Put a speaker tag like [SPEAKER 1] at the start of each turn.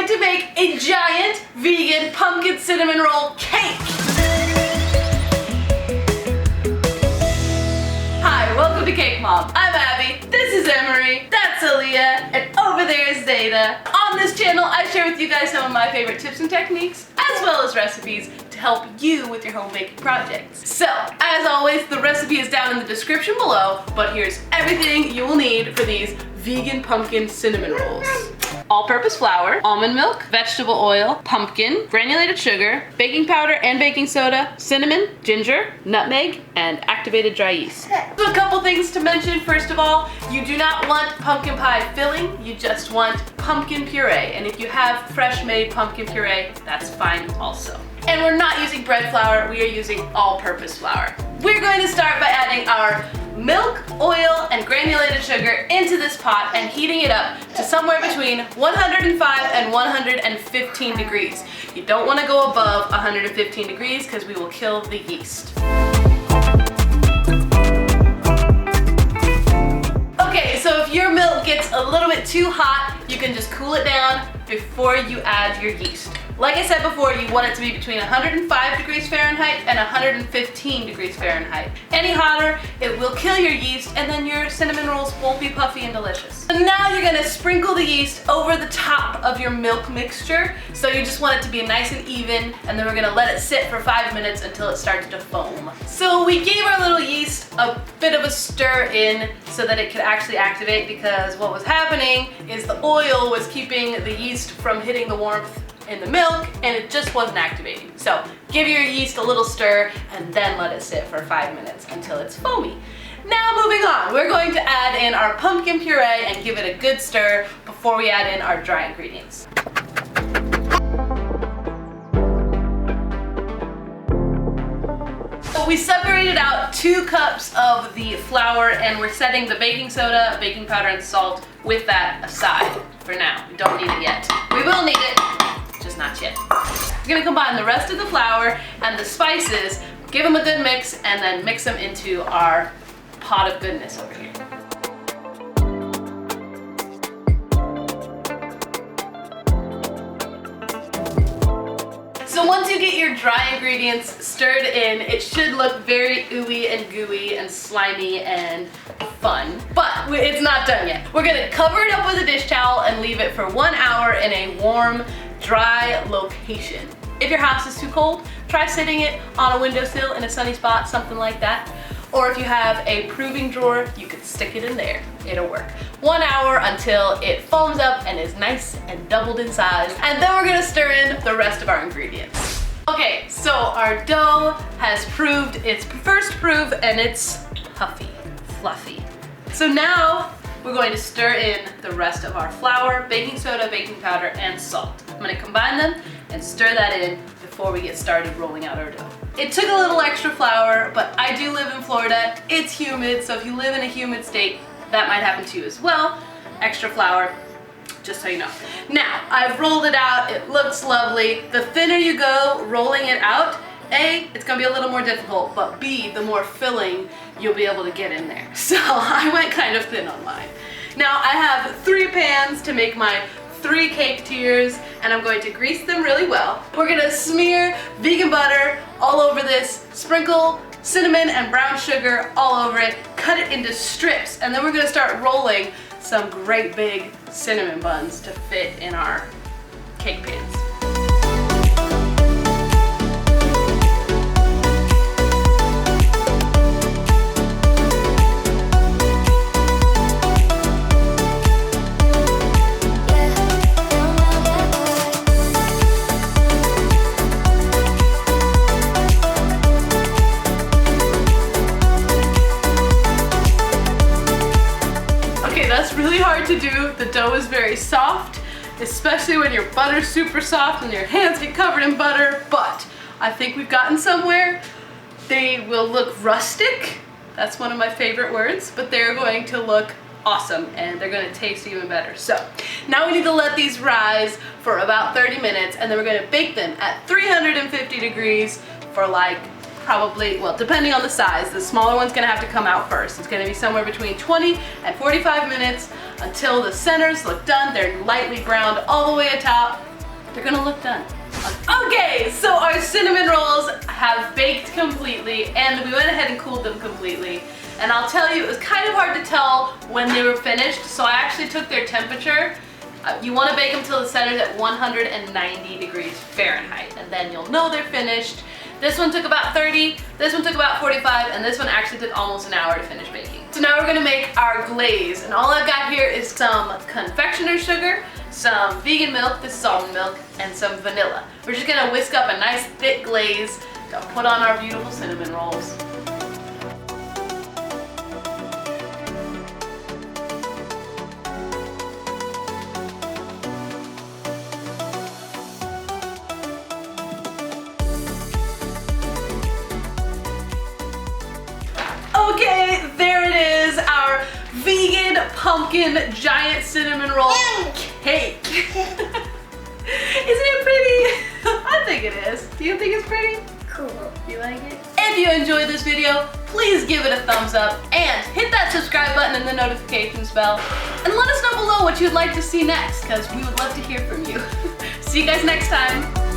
[SPEAKER 1] to make a giant vegan pumpkin cinnamon roll cake. Hi, welcome to Cake Mom. I'm Abby, this is Emery, that's Aaliyah, and over there is Zeta. On this channel, I share with you guys some of my favorite tips and techniques, as well as recipes to help you with your home baking projects. So, as always, the recipe is down in the description below, but here's everything you will need for these vegan pumpkin cinnamon rolls. All-purpose flour, almond milk, vegetable oil, pumpkin, granulated sugar, baking powder and baking soda, cinnamon, ginger, nutmeg, and activated dry yeast. So a couple things to mention. First of all, you do not want pumpkin pie filling, you just want pumpkin puree. And if you have fresh made pumpkin puree, that's fine also. And we're not using bread flour, we are using all-purpose flour. We're going to start by adding our milk, oil, and granulated sugar into this pot and heating it up to somewhere between 105 and 115 degrees. You don't want to go above 115 degrees because we will kill the yeast. Okay, so if your milk gets a little bit too hot, you can just cool it down before you add your yeast. Like I said before, you want it to be between 105 degrees Fahrenheit and 115 degrees Fahrenheit. Any hotter, it will kill your yeast and then your cinnamon rolls won't be puffy and delicious. So now you're gonna sprinkle the yeast over the top of your milk mixture. So you just want it to be nice and even, and then we're gonna let it sit for 5 minutes until it starts to foam. So we gave our little yeast a bit of a stir in so that it could actually activate, because what was happening is the oil was keeping the yeast from hitting the warmth in the milk and it just wasn't activating. So give your yeast a little stir and then let it sit for 5 minutes until it's foamy. Now moving on, we're going to add in our pumpkin puree and give it a good stir before we add in our dry ingredients. So we separated out 2 cups of the flour and we're setting the baking soda, baking powder, and salt with that aside for now. We don't need it yet. We will need it, just not yet. We're gonna combine the rest of the flour and the spices, give them a good mix, and then mix them into our pot of goodness over here. So once you get your dry ingredients stirred in, it should look very ooey and gooey and slimy and fun, but it's not done yet. We're gonna cover it up with a dish towel and leave it for 1 hour in a warm, dry location. If your house is too cold, try sitting it on a windowsill in a sunny spot, something like that. Or if you have a proving drawer, you could stick it in there. It'll work. 1 hour until it foams up and is nice and doubled in size. And then we're gonna stir in the rest of our ingredients. Okay, so our dough has proved its first proof and it's puffy, fluffy. So now we're going to stir in the rest of our flour, baking soda, baking powder, and salt. I'm gonna combine them and stir that in before we get started rolling out our dough. It took a little extra flour, but I do live in Florida. It's humid, so if you live in a humid state, that might happen to you as well. Extra flour, just so you know. Now, I've rolled it out, it looks lovely. The thinner you go rolling it out, A, it's gonna be a little more difficult, but B, the more filling you'll be able to get in there. So I went kind of thin on mine. Now I have 3 pans to make my 3 cake tiers, and I'm going to grease them really well. We're gonna smear vegan butter all over this, sprinkle cinnamon and brown sugar all over it, cut it into strips, and then we're gonna start rolling some great big cinnamon buns to fit in our cake pans. That's really hard to do. The dough is very soft, especially when your butter's super soft and your hands get covered in butter, but I think we've gotten somewhere. They will look rustic. That's one of my favorite words, but they're going to look awesome and they're going to taste even better. So now we need to let these rise for about 30 minutes and then we're going to bake them at 350 degrees for like probably, well, depending on the size, the smaller one's gonna have to come out first. It's gonna be somewhere between 20 and 45 minutes until the centers look done. They're lightly browned all the way atop. they're gonna look done. Okay, so our cinnamon rolls have baked completely and we went ahead and cooled them completely. And I'll tell you, it was kind of hard to tell when they were finished, so I actually took their temperature. You want to bake them till the center's at 190 degrees Fahrenheit, and then you'll know they're finished. This one took about 30, this one took about 45, and this one actually took almost an hour to finish baking. So now we're gonna make our glaze, and all I've got here is some confectioner's sugar, some vegan milk, this is almond milk, and some vanilla. We're just gonna whisk up a nice thick glaze to put on our beautiful cinnamon rolls. Okay, there it is, our vegan pumpkin giant cinnamon roll cake. Isn't it pretty? I think it is. Do you think it's pretty?
[SPEAKER 2] Cool.
[SPEAKER 1] You like it? If you enjoyed this video, please give it a thumbs up and hit that subscribe button and the notifications bell. And let us know below what you'd like to see next, because we would love to hear from you. See you guys next time.